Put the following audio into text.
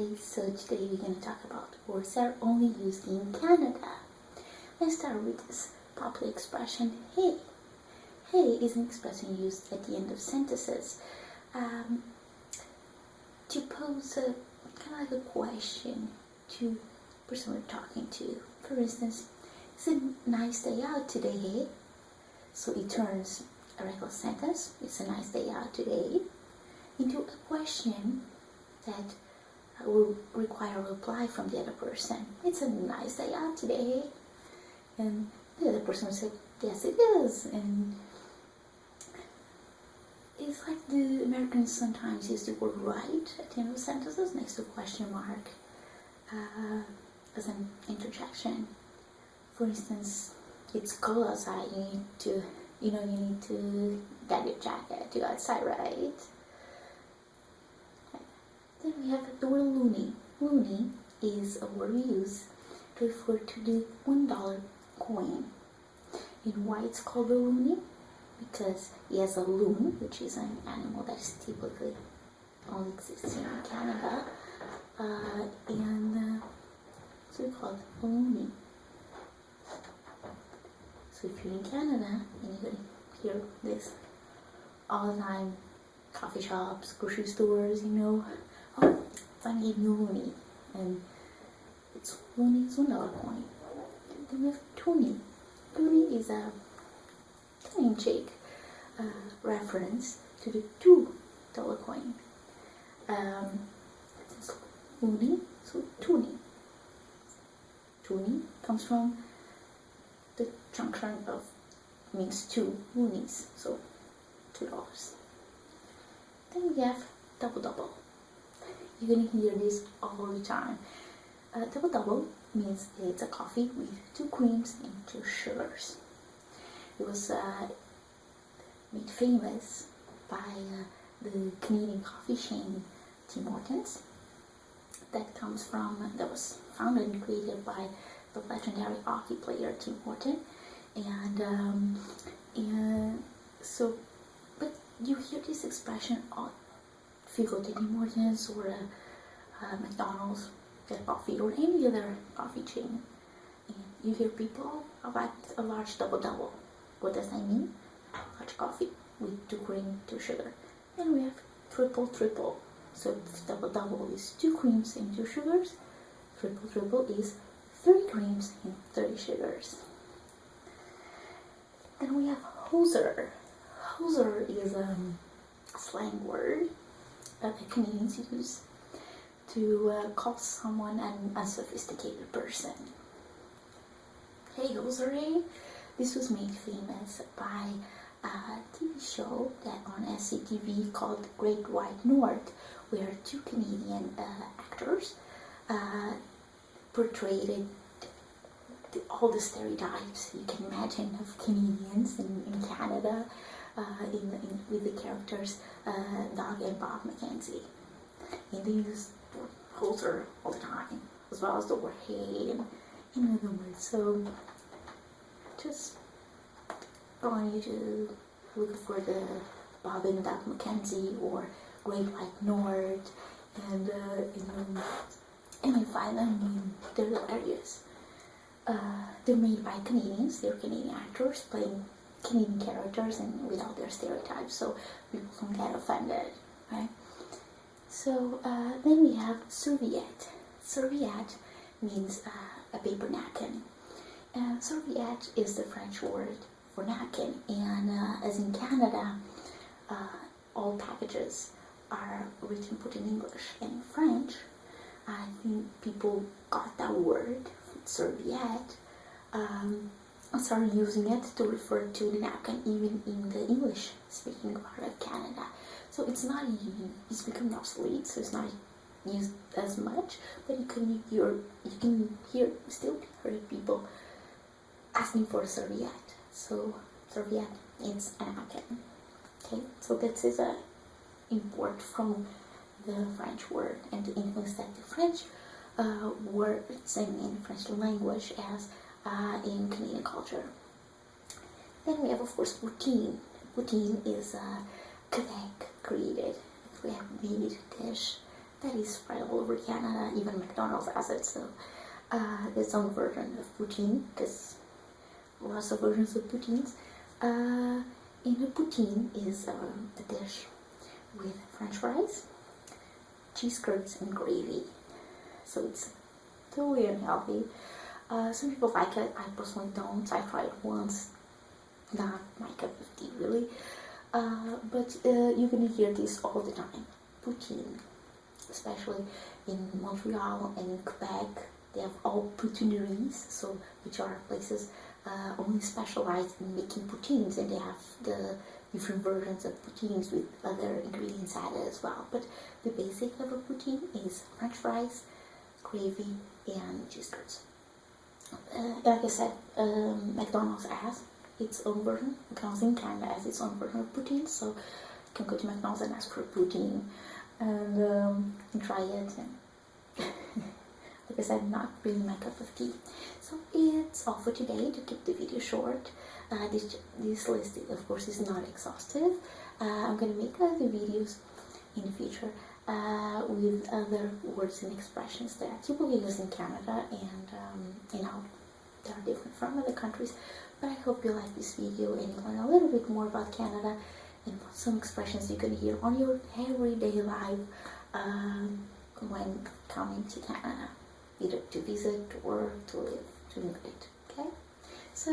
everybody, so today we're going to talk about words that are only used in Canada. Let's start with this popular expression, hey. Hey is an expression used at the end of sentences to pose a kind of like a question to the person we're talking to. For instance, it's a nice day out today, hey? So it turns a regular sentence, it's a nice day out today, into a question that will require a reply from the other person. It's a nice day out today. And the other person will say, yes it is. And it's like the Americans sometimes use the word right at the end of sentences next to a question mark as an interjection. For instance, it's cold outside, you need to get your jacket to go outside, right? Then we have the word loonie. Loonie is a word we use to refer to the $1 coin. And why it's called a loonie? Because it has a loon, which is an animal that is typically only exists in Canada, and so we call it a loonie. So if you're in Canada and you're going to hear this all the time, coffee shops, grocery stores, oh, I'm getting you loonie, and it's loonie is $1 coin. Then we have toonie. Toonie is a tongue-in-cheek reference to the $2 coin. It's loonie, so toonie. Toonie comes from the junction of means two loonies, so $2. Then we have double. You're gonna hear this all the time. Double means it's a coffee with 2 creams and 2 sugars. It was made famous by the Canadian coffee chain Tim Hortons. That was founded and created by the legendary hockey player Tim Horton, but you hear this expression if you go to Tim Hortons or McDonald's, get coffee, or any other coffee chain, and you hear people about a large double. What does that mean? Large coffee with 2 cream, 2 sugar. Then we have triple. So double is 2 creams and 2 sugars. Triple is 3 creams and 30 sugars. Then we have hoser. Hoser is a slang word that the Canadians use to call someone an unsophisticated person. Hey, hoser, eh? This was made famous by a TV show that on SCTV called Great White North, where 2 Canadian actors portrayed all the stereotypes you can imagine of Canadians in Canada, with the characters Doug and Bob McKenzie. And they used hoser all the time, as well as the word hey and other words. So just want you to look for the Bob and Doug McKenzie or Great White North, and you find them. They're hilarious. They're made by Canadians. They're Canadian actors playing Canadian characters and without their stereotypes, so people don't get offended, right? So then we have serviette. Serviette means a paper napkin. Serviette is the French word for napkin, and as in Canada, all packages are written put in English and French. I think people got that word, serviette, and started using it to refer to the napkin even in the English-speaking part of Canada. So it's become obsolete, so it's not used as much, but you can still hear people asking for a serviette. So serviette, it's a napkin. Okay, so this is a import from the French word, and the influence that the French words in French language as in Canadian culture. Then we have, of course, poutine. Poutine is Quebec created. We have meat dish that is spread all over Canada. Even McDonald's has it, so its own version of poutine, because lots of versions of poutines. And a poutine is a dish with French fries, cheese curds, and gravy. So it's totally unhealthy. Some people like it. I personally don't. I tried it once. Not my cup of tea, really. But you're gonna hear this all the time. Poutine, especially in Montreal and in Quebec. They have all poutineries, so which are places only specialized in making poutines, and they have the different versions of poutines with other ingredients added as well. But the basic of a poutine is French fries, gravy, and cheese curds. Like I said, McDonald's has its own version. McDonald's in Canada has its own version of poutine, so you can go to McDonald's and ask for poutine and try it. And like I said, not really my cup of tea. So it's all for today. To keep the video short, this list, of course, is not exhaustive. I'm gonna make other videos in the future with other words and expressions that typically use in Canada, and you know, they are different from other countries. But I hope you like this video and you learn a little bit more about Canada and about some expressions you can hear on your everyday life when coming to Canada, either to visit or to live, to immigrate. Okay, so